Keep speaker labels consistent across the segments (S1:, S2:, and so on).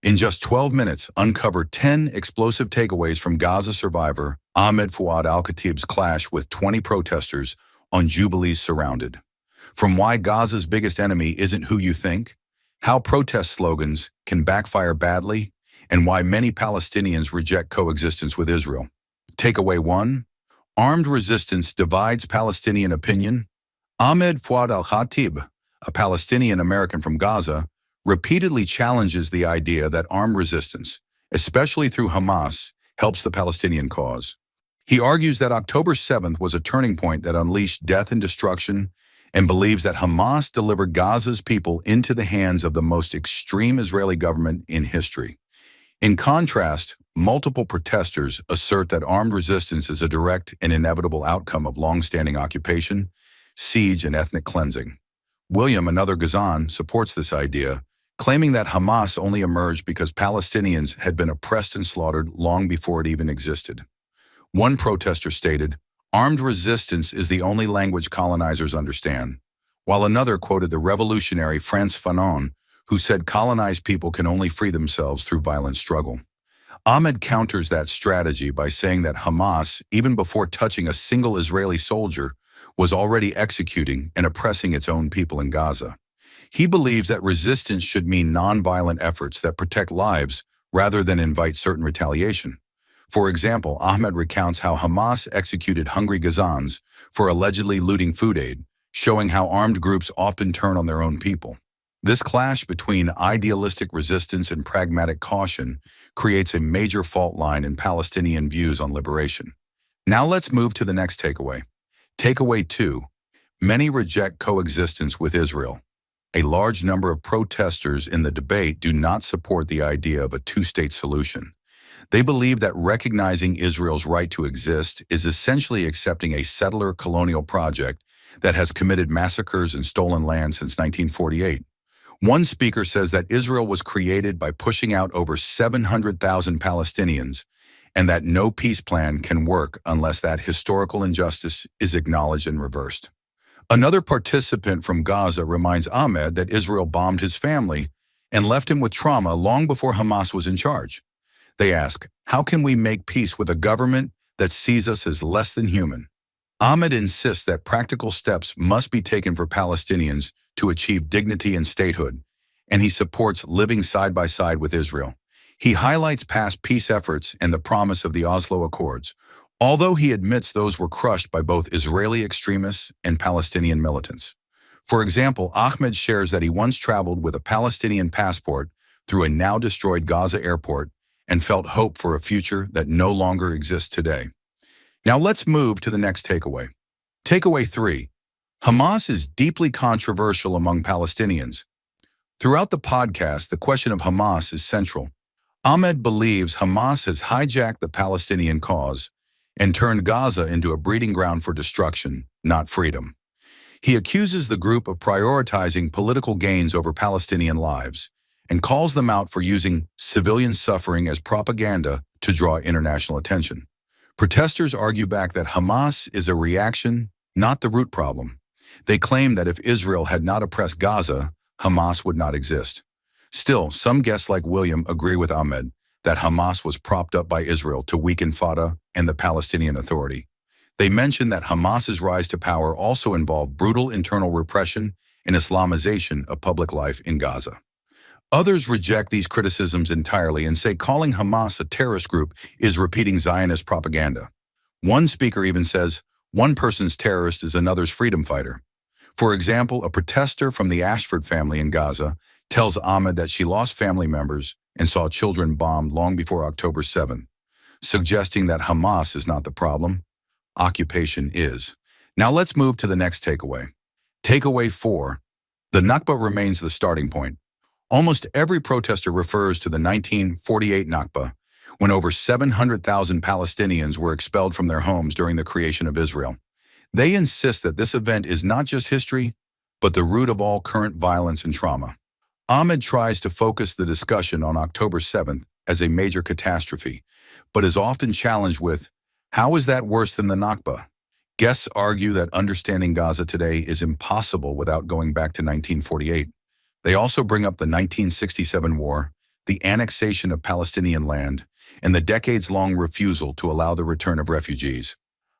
S1: In just 12 minutes, uncover 10 explosive takeaways from Gaza survivor Ahmed Fouad Alkhatib's clash with 20 protesters on Jubilee's Surrounded. From why Gaza's biggest enemy isn't who you think, how protest slogans can backfire badly, and why many Palestinians reject coexistence with Israel. Takeaway 1. Armed resistance divides Palestinian opinion. Ahmed Fouad Alkhatib, a Palestinian-American from Gaza, repeatedly challenges the idea that armed resistance, especially through Hamas, helps the Palestinian cause. He argues that October 7th was a turning point that unleashed death and destruction, and believes that Hamas delivered Gaza's people into the hands of the most extreme Israeli government in history. In contrast, multiple protesters assert that armed resistance is a direct and inevitable outcome of long-standing occupation, siege, and ethnic cleansing. William, another Gazan, supports this idea, claiming that Hamas only emerged because Palestinians had been oppressed and slaughtered long before it even existed. One protester stated, "Armed resistance is the only language colonizers understand," while another quoted the revolutionary Frantz Fanon, who said colonized people can only free themselves through violent struggle. Ahmed counters that strategy by saying that Hamas, even before touching a single Israeli soldier, was already executing and oppressing its own people in Gaza. He believes that resistance should mean nonviolent efforts that protect lives rather than invite certain retaliation. For example, Ahmed recounts how Hamas executed hungry Gazans for allegedly looting food aid, showing how armed groups often turn on their own people. This clash between idealistic resistance and pragmatic caution creates a major fault line in Palestinian views on liberation. Now let's move to the next takeaway. Takeaway 2. Many reject coexistence with Israel. A large number of protesters in the debate do not support the idea of a two-state solution. They believe that recognizing Israel's right to exist is essentially accepting a settler colonial project that has committed massacres and stolen land since 1948. One speaker says that Israel was created by pushing out over 700,000 Palestinians, and that no peace plan can work unless that historical injustice is acknowledged and reversed. Another participant from Gaza reminds Ahmed that Israel bombed his family and left him with trauma long before Hamas was in charge. They ask, how can we make peace with a government that sees us as less than human? Ahmed insists that practical steps must be taken for Palestinians to achieve dignity and statehood, and he supports living side by side with Israel. He highlights past peace efforts and the promise of the Oslo Accords, although he admits those were crushed by both Israeli extremists and Palestinian militants. For example, Ahmed shares that he once traveled with a Palestinian passport through a now-destroyed Gaza airport and felt hope for a future that no longer exists today. Now let's move to the next takeaway. Takeaway 3. Hamas is deeply controversial among Palestinians. Throughout the podcast, the question of Hamas is central. Ahmed believes Hamas has hijacked the Palestinian cause and turned Gaza into a breeding ground for destruction, not freedom. He accuses the group of prioritizing political gains over Palestinian lives and calls them out for using civilian suffering as propaganda to draw international attention. Protesters argue back that Hamas is a reaction, not the root problem. They claim that if Israel had not oppressed Gaza, Hamas would not exist. Still, some guests like William agree with Ahmed that Hamas was propped up by Israel to weaken Fatah and the Palestinian Authority. They mention that Hamas's rise to power also involved brutal internal repression and Islamization of public life in Gaza. Others reject these criticisms entirely and say calling Hamas a terrorist group is repeating Zionist propaganda. One speaker even says, one person's terrorist is another's freedom fighter. For example, a protester from the Ashford family in Gaza tells Ahmed that she lost family members and saw children bombed long before October 7th, suggesting that Hamas is not the problem, occupation is. Now let's move to the next takeaway. Takeaway 4. The Nakba remains the starting point. Almost every protester refers to the 1948 Nakba, when over 700,000 Palestinians were expelled from their homes during the creation of Israel. They insist that this event is not just history, but the root of all current violence and trauma. Ahmed tries to focus the discussion on October 7th as a major catastrophe, but is often challenged with, how is that worse than the Nakba? Guests argue that understanding Gaza today is impossible without going back to 1948. They also bring up the 1967 war, the annexation of Palestinian land, and the decades-long refusal to allow the return of refugees.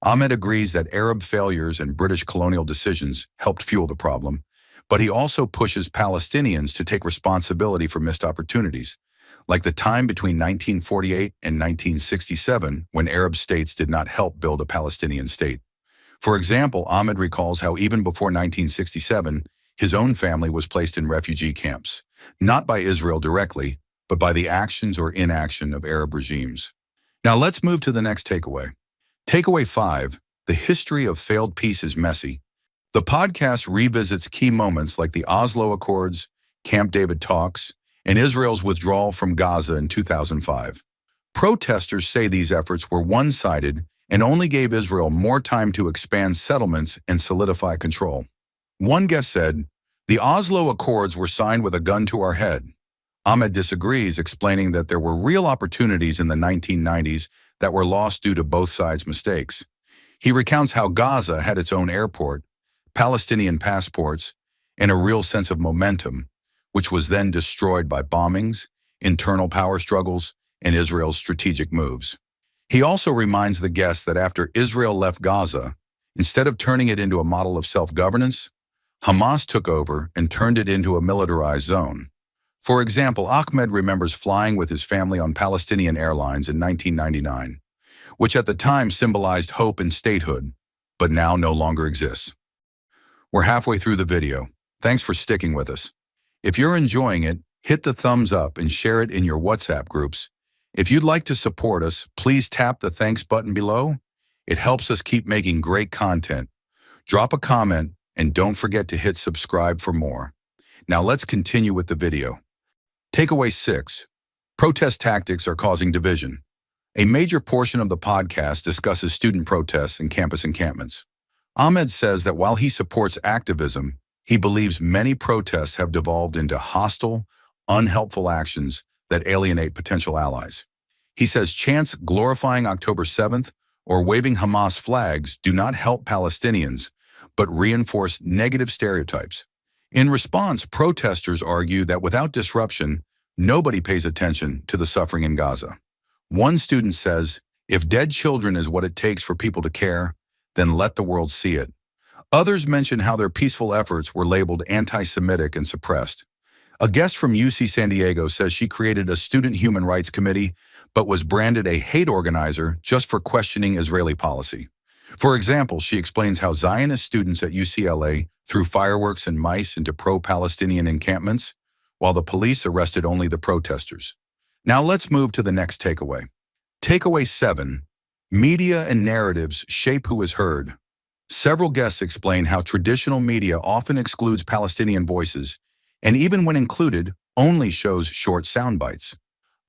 S1: Ahmed agrees that Arab failures and British colonial decisions helped fuel the problem, but he also pushes Palestinians to take responsibility for missed opportunities, like the time between 1948 and 1967 when Arab states did not help build a Palestinian state. For example, Ahmed recalls how even before 1967, his own family was placed in refugee camps, not by Israel directly, but by the actions or inaction of Arab regimes. Now let's move to the next takeaway. Takeaway 5, the history of failed peace is messy. The podcast revisits key moments like the Oslo Accords, Camp David talks, and Israel's withdrawal from Gaza in 2005. Protesters say these efforts were one-sided and only gave Israel more time to expand settlements and solidify control. One guest said, "The Oslo Accords were signed with a gun to our head." Ahmed disagrees, explaining that there were real opportunities in the 1990s that were lost due to both sides' mistakes. He recounts how Gaza had its own airport, Palestinian passports, and a real sense of momentum, which was then destroyed by bombings, internal power struggles, and Israel's strategic moves. He also reminds the guests that after Israel left Gaza, instead of turning it into a model of self-governance, Hamas took over and turned it into a militarized zone. For example, Ahmed remembers flying with his family on Palestinian Airlines in 1999, which at the time symbolized hope and statehood, but now no longer exists. We're halfway through the video. Thanks for sticking with us. If you're enjoying it, hit the thumbs up and share it in your WhatsApp groups. If you'd like to support us, please tap the thanks button below. It helps us keep making great content. Drop a comment and don't forget to hit subscribe for more. Now let's continue with the video. Takeaway 6. Protest tactics are causing division. A major portion of the podcast discusses student protests and campus encampments. Ahmed says that while he supports activism, he believes many protests have devolved into hostile, unhelpful actions that alienate potential allies. He says chants glorifying October 7th or waving Hamas flags do not help Palestinians, but reinforce negative stereotypes. In response, protesters argue that without disruption, nobody pays attention to the suffering in Gaza. One student says, "If dead children is what it takes for people to care, then let the world see it." Others mention how their peaceful efforts were labeled anti-Semitic and suppressed. A guest from UC San Diego says she created a student human rights committee, but was branded a hate organizer just for questioning Israeli policy. For example, she explains how Zionist students at UCLA threw fireworks and mice into pro-Palestinian encampments, while the police arrested only the protesters. Now let's move to the next takeaway. Takeaway 7. Media and narratives shape who is heard. Several guests explain how traditional media often excludes Palestinian voices, and even when included, only shows short sound bites.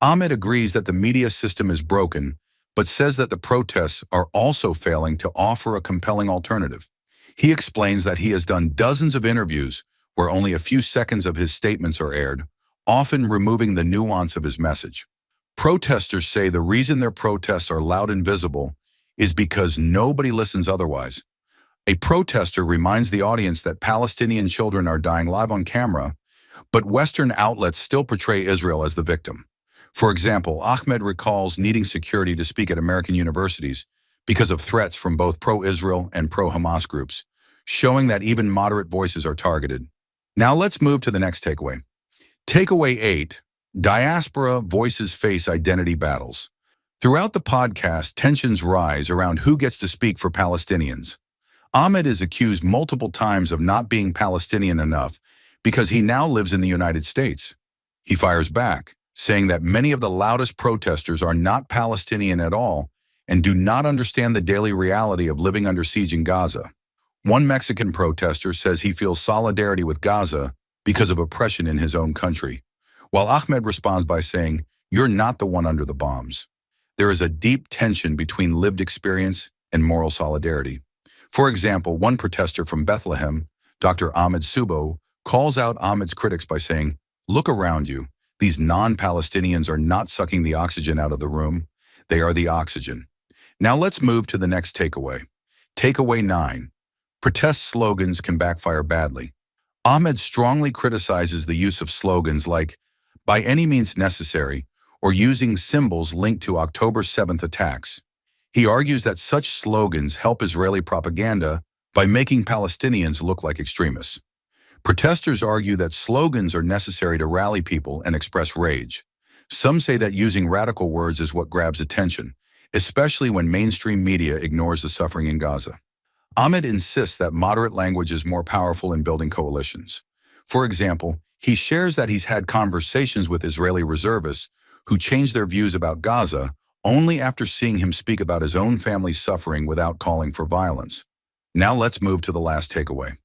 S1: Ahmed agrees that the media system is broken, but says that the protests are also failing to offer a compelling alternative. He explains that he has done dozens of interviews where only a few seconds of his statements are aired, often removing the nuance of his message. Protesters say the reason their protests are loud and visible is because nobody listens otherwise. A protester reminds the audience that Palestinian children are dying live on camera, but Western outlets still portray Israel as the victim. For example, Ahmed recalls needing security to speak at American universities because of threats from both pro-Israel and pro-Hamas groups, showing that even moderate voices are targeted. Now let's move to the next takeaway. Takeaway 8. Diaspora voices face identity battles. Throughout the podcast, tensions rise around who gets to speak for Palestinians. Ahmed is accused multiple times of not being Palestinian enough because he now lives in the United States. He fires back, saying that many of the loudest protesters are not Palestinian at all and do not understand the daily reality of living under siege in Gaza. One Mexican protester says he feels solidarity with Gaza because of oppression in his own country, while Ahmed responds by saying, "You're not the one under the bombs." There is a deep tension between lived experience and moral solidarity. For example, one protester from Bethlehem, Dr. Ahmed Subo, calls out Ahmed's critics by saying, "Look around you. These non-Palestinians are not sucking the oxygen out of the room. They are the oxygen." Now let's move to the next takeaway. Takeaway 9. Protest slogans can backfire badly. Ahmed strongly criticizes the use of slogans like, by any means necessary, or using symbols linked to October 7th attacks. He argues that such slogans help Israeli propaganda by making Palestinians look like extremists. Protesters argue that slogans are necessary to rally people and express rage. Some say that using radical words is what grabs attention, especially when mainstream media ignores the suffering in Gaza. Ahmed insists that moderate language is more powerful in building coalitions. For example, he shares that he's had conversations with Israeli reservists who changed their views about Gaza only after seeing him speak about his own family's suffering without calling for violence. Now let's move to the last takeaway.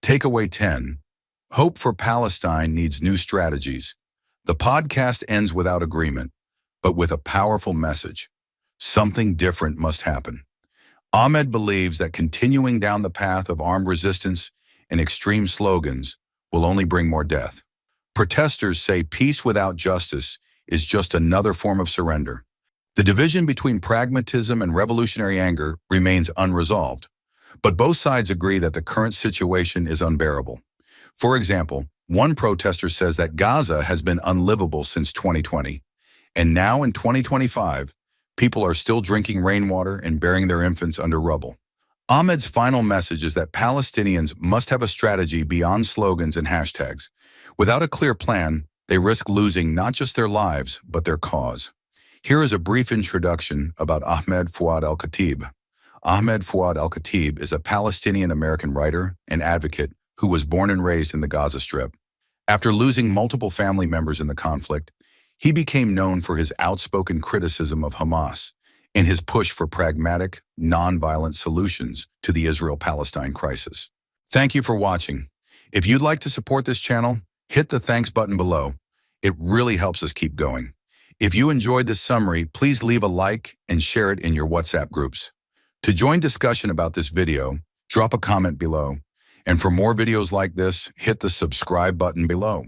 S1: Takeaway 10. Hope for Palestine needs new strategies. The podcast ends without agreement, but with a powerful message. Something different must happen. Ahmed believes that continuing down the path of armed resistance and extreme slogans will only bring more death. Protesters say peace without justice is just another form of surrender. The division between pragmatism and revolutionary anger remains unresolved, but both sides agree that the current situation is unbearable. For example, one protester says that Gaza has been unlivable since 2020, and now in 2025, people are still drinking rainwater and burying their infants under rubble. Ahmed's final message is that Palestinians must have a strategy beyond slogans and hashtags. Without a clear plan, they risk losing not just their lives, but their cause. Here is a brief introduction about Ahmed Fouad Alkhatib. Ahmed Fouad Alkhatib is a Palestinian-American writer and advocate who was born and raised in the Gaza Strip. After losing multiple family members in the conflict, he became known for his outspoken criticism of Hamas and his push for pragmatic, nonviolent solutions to the Israel-Palestine crisis. Thank you for watching. If you'd like to support this channel, hit the thanks button below. It really helps us keep going. If you enjoyed this summary, please leave a like and share it in your WhatsApp groups. To join discussion about this video, drop a comment below. And for more videos like this, hit the subscribe button below.